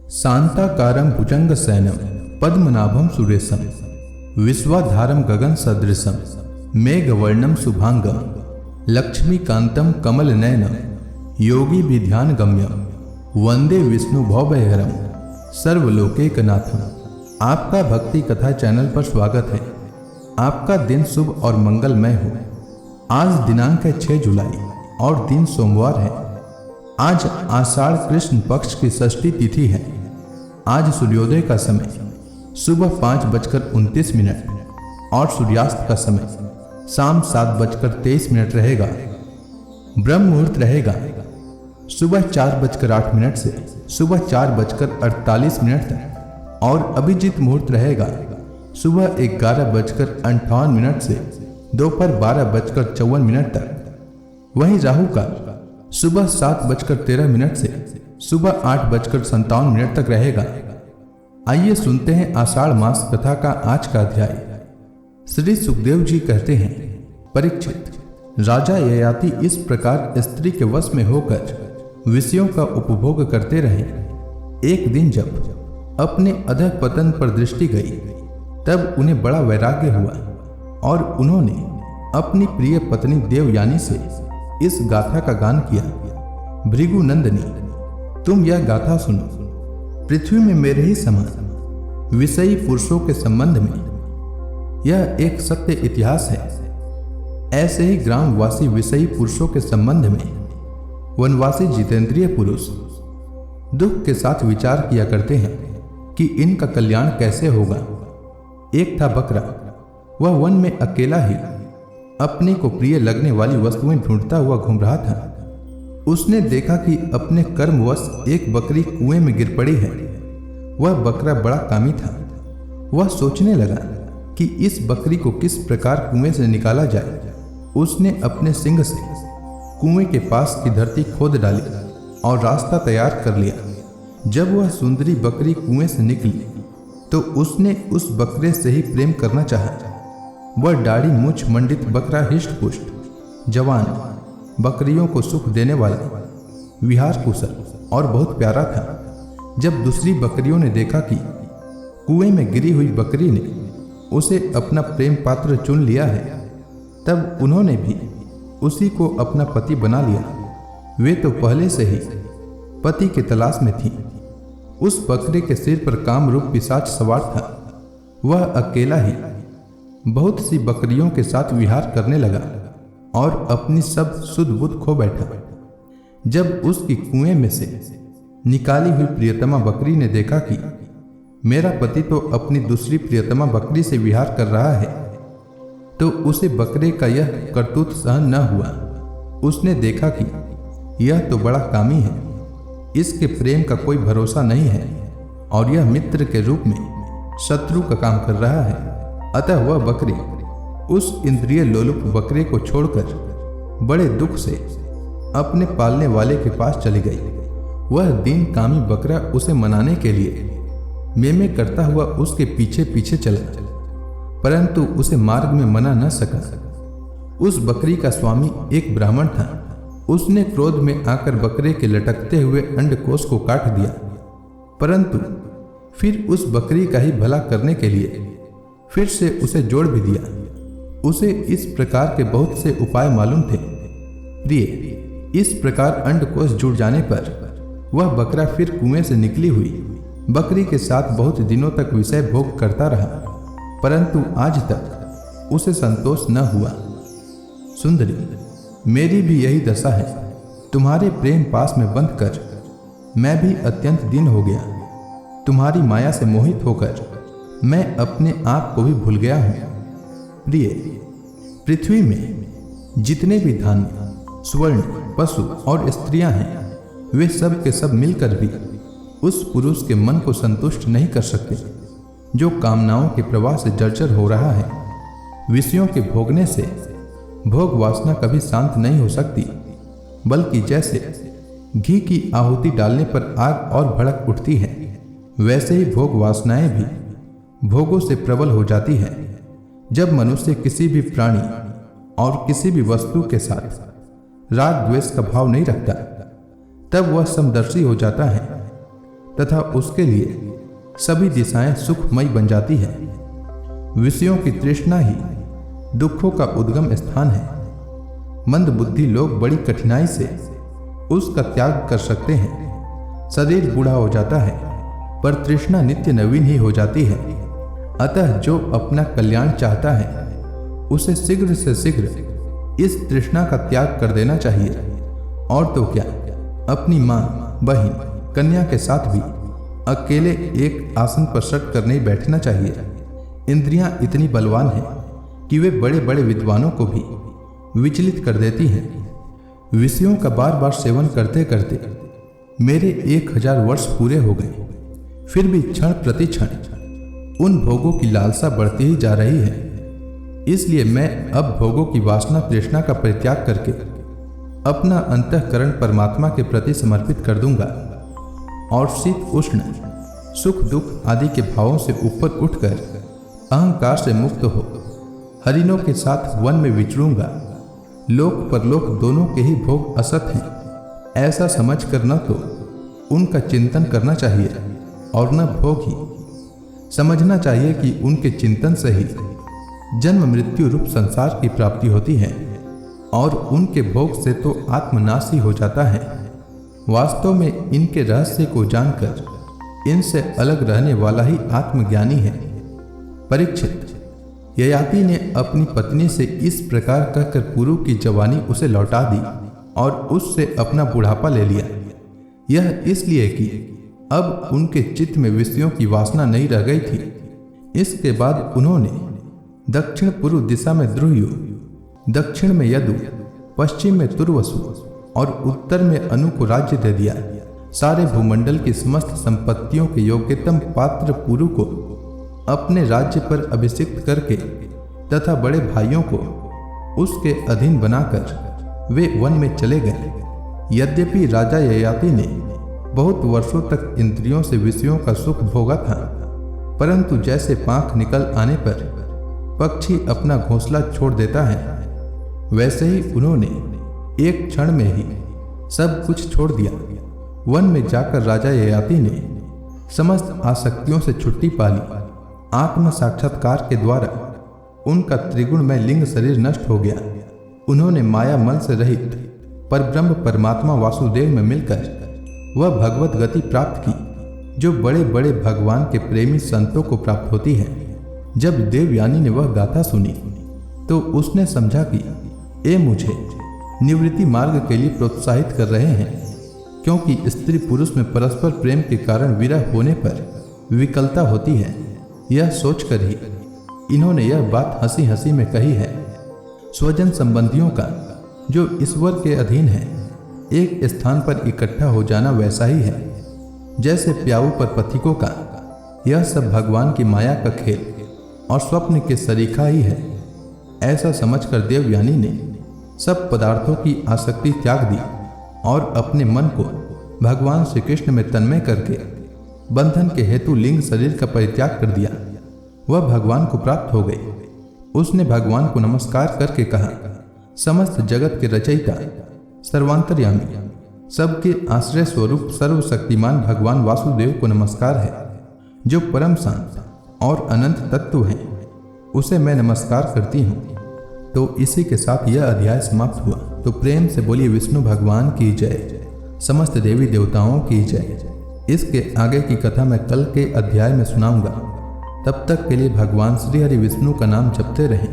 शांताकारं भुजंगशयनं पद्मनाभं सुरेशं विश्वाधारं गगनसदृशं मेघवर्णं शुभांगं लक्ष्मीकान्तं कमलनयनं योगिभिध्यानगम्यं वंदे विष्णु भवभयहरं सर्वलोकैकनाथं। आपका भक्ति कथा चैनल पर स्वागत है। आपका दिन शुभ और मंगलमय हो। आज दिनांक है 6 जुलाई और दिन सोमवार है। आज आषाढ़ कृष्ण पक्ष की षष्ठी तिथि है। आज सूर्योदय का समय सुबह 5:29 और सूर्यास्त का समय शाम 7:23 रहेगा। ब्रह्म मुहूर्त रहेगा सुबह 4:08 से सुबह 4:48 तक और अभिजीत मुहूर्त रहेगा सुबह 11:58 से दोपहर 12:54 तक। वहीं राहु काल सुबह 7:13 से सुबह 8:57 तक रहेगा। आइए सुनते हैं आषाढ़ मास कथा का आज का अध्याय। श्री सुखदेव जी कहते हैं, परीक्षित, राजा ययाति इस प्रकार स्त्री के वश में होकर विषयों का उपभोग करते रहे। एक दिन जब अपने अधःपतन पर दृष्टि गई तब उन्हें बड़ा वैराग्य हुआ और उन्होंने अपनी प्रिय पत्नी देवयानी से इस गाथा का गान किया। भृगु नंदनी, तुम यह गाथा सुनो। पृथ्वी में मेरे ही समान विषयी पुरुषों के संबंध में यह एक सत्य इतिहास है। ऐसे ही ग्रामवासी विषयी पुरुषों के संबंध में वनवासी जितेंद्रिय पुरुष दुख के साथ विचार किया करते हैं कि इनका कल्याण कैसे होगा। एक था बकरा, वह वन में अकेला ही अपने को प्रिय लगने वाली वस्तुएं ढूंढता हुआ घूम रहा था। उसने देखा कि अपने कर्मवश एक बकरी कुएं में गिर पड़ी है। वह बकरा बड़ा कामी था। वह सोचने लगा कि इस बकरी को किस प्रकार कुएं से निकाला जाए। उसने अपने सिंग से कुएं के पास की धरती खोद डाली और रास्ता तैयार कर लिया। जब वह सुंदरी बकरी कुएं से निकली तो उसने उस बकरे से ही प्रेम करना चाहा। वह दाढ़ी मूछ मंडित बकरा हिष्ट पुष्ट जवान, बकरियों को सुख देने वाला, विहार कुशल और बहुत प्यारा था। जब दूसरी बकरियों ने देखा कि कुएं में गिरी हुई बकरी ने उसे अपना प्रेम पात्र चुन लिया है, तब उन्होंने भी उसी को अपना पति बना लिया। वे तो पहले से ही पति की तलाश में थी। उस बकरे के सिर पर कामरूप पिशाच सवार था। वह अकेला ही बहुत सी बकरियों के साथ विहार करने लगा और अपनी सब सुध बुध खो बैठा। जब उसकी कुएं में से निकाली हुई प्रियतमा बकरी ने देखा कि मेरा पति तो अपनी दूसरी प्रियतमा बकरी से विहार कर रहा है, तो उसे बकरे का यह करतूत सहन न हुआ। उसने देखा कि यह तो बड़ा कामी है, इसके प्रेम का कोई भरोसा नहीं है और यह मित्र के रूप में शत्रु का काम कर रहा है। अतः वह बकरी उस इंद्रिय लोलुप बकरे को छोड़कर बड़े दुख से अपने पालने वाले के पास चली गई। वह दीन कामी बकरा उसे मनाने के लिए मेमे करता हुआ उसके पीछे पीछे चला, परंतु उसे मार्ग में मना न सका। उस बकरी का स्वामी एक ब्राह्मण था। उसने क्रोध में आकर बकरे के लटकते हुए अंडकोश को काट दिया, परंतु फिर उस बकरी का ही भला करने के लिए फिर से उसे जोड़ भी दिया। उसे इस प्रकार के बहुत से उपाय मालूम थे। प्रिय, इस प्रकार अंडकोश जुड़ जाने पर वह बकरा फिर कुएं से निकली हुई बकरी के साथ बहुत दिनों तक विषय भोग करता रहा, परंतु आज तक उसे संतोष न हुआ। सुंदरी, मेरी भी यही दशा है। तुम्हारे प्रेम पास में बंध कर मैं भी अत्यंत दीन हो गया। तुम्हारी माया से मोहित होकर मैं अपने आप को भी भूल गया हूँ। प्रिय, पृथ्वी में जितने भी धान्य, स्वर्ण, पशु और स्त्रियां हैं, वे सब के सब मिलकर भी उस पुरुष के मन को संतुष्ट नहीं कर सकते जो कामनाओं के प्रवाह से जर्जर हो रहा है। विषयों के भोगने से भोग वासना कभी शांत नहीं हो सकती, बल्कि जैसे घी की आहुति डालने पर आग और भड़क उठती है, वैसे ही भोग वासनाएं भी भोगों से प्रबल हो जाती है। जब मनुष्य किसी भी प्राणी और किसी भी वस्तु के साथ राग द्वेष का भाव नहीं रखता, तब वह समदर्शी हो जाता है। तथा उसके लिए सभी दिशाएं सुखमयी बन जाती है। विषयों की तृष्णा ही दुखों का उद्गम स्थान है। मंद बुद्धि लोग बड़ी कठिनाई से उसका त्याग कर सकते हैं। शरीर बूढ़ा हो जाता है पर तृष्णा नित्य नवीन ही हो जाती है। अतः जो अपना कल्याण चाहता है उसे शीघ्र से शीघ्र इस तृष्णा का त्याग कर देना चाहिए। और तो क्या, अपनी माँ, बहन, कन्या के साथ भी अकेले एक आसन पर सट कर नहीं बैठना चाहिए। इंद्रियां इतनी बलवान हैं कि वे बड़े बड़े विद्वानों को भी विचलित कर देती हैं। विषयों का बार बार सेवन करते करते मेरे 1000 वर्ष पूरे हो गए, फिर भी क्षण प्रति क्षण उन भोगों की लालसा बढ़ती ही जा रही है। इसलिए मैं अब भोगों की वासना तृष्णा का परित्याग करके अपना अंतःकरण परमात्मा के प्रति समर्पित कर दूंगा और शीत उष्ण, सुख दुख आदि के भावों से ऊपर उठकर अहंकार से मुक्त हो हरिणों के साथ वन में विचरूंगा। लोक परलोक दोनों के ही भोग असत हैं, ऐसा समझकर न तो उनका चिंतन करना चाहिए और न भोग ही। समझना चाहिए कि उनके चिंतन से ही जन्म मृत्यु रूप संसार की प्राप्ति होती है और उनके भोग से तो आत्मनाश ही हो जाता है। वास्तव में इनके रहस्य को जानकर इनसे अलग रहने वाला ही आत्मज्ञानी है। परीक्षित, ययाति ने अपनी पत्नी से इस प्रकार कहकर पुरु की जवानी उसे लौटा दी और उससे अपना बुढ़ापा ले लिया। यह इसलिए कि अब उनके चित्त में विषयों की वासना नहीं रह गई थी। इसके बाद उन्होंने दक्षिण पूर्व दिशा में द्रुह्यु, दक्षिण में यदु, पश्चिम में तुर्वसु और उत्तर में अनु को राज्य दे दिया। सारे भूमंडल की समस्त संपत्तियों के योग्यतम पात्र पुरु को अपने राज्य पर अभिषिक्त करके तथा बड़े भाइयों को उसके अधीन बनाकर वे वन में चले गए। यद्यपि राजा ययाति ने बहुत वर्षों तक इंद्रियों से विषयों का सुख भोगा था, परंतु जैसे पांख निकल आने पर पक्षी अपना घोंसला छोड़ देता है, वैसे ही उन्होंने एक क्षण में ही सब कुछ छोड़ दिया। वन में जाकर राजा ययाति ने समस्त आसक्तियों से छुट्टी पा ली। आत्म साक्षात्कार के द्वारा उनका त्रिगुणमय लिंग शरीर नष्ट हो गया। उन्होंने माया मल से रहित परब्रह्म परमात्मा वासुदेव में मिलकर वह भगवत गति प्राप्त की जो बड़े बड़े भगवान के प्रेमी संतों को प्राप्त होती है। जब देवयानी ने वह गाथा सुनी तो उसने समझा कि ये मुझे निवृत्ति मार्ग के लिए प्रोत्साहित कर रहे हैं, क्योंकि स्त्री पुरुष में परस्पर प्रेम के कारण विरह होने पर विकलता होती है। यह सोचकर ही इन्होंने यह बात हंसी हंसी में कही है। स्वजन संबंधियों का जो ईश्वर के अधीन है एक स्थान पर इकट्ठा हो जाना वैसा ही है जैसे प्याऊ पर पथिकों का। यह सब भगवान की माया का खेल और स्वप्न के सरीखा ही है। ऐसा समझकर देवयानी ने सब पदार्थों की आसक्ति त्याग दी और अपने मन को भगवान श्री कृष्ण में तन्मय करके बंधन के हेतु लिंग शरीर का परित्याग कर दिया। वह भगवान को प्राप्त हो गई। उसने भगवान को नमस्कार करके कहा, समस्त जगत के रचयिता, सर्वांतर्यामी, सबके आश्रय स्वरूप सर्वशक्तिमान भगवान वासुदेव को नमस्कार है, जो परम शांत और अनंत तत्व है, उसे मैं नमस्कार करती हूँ। तो इसी के साथ यह अध्याय समाप्त हुआ। तो प्रेम से बोलिए विष्णु भगवान की जय, समस्त देवी देवताओं की जय। इसके आगे की कथा मैं कल के अध्याय में सुनाऊंगा। तब तक के लिए भगवान श्री हरि विष्णु का नाम जपते रहें।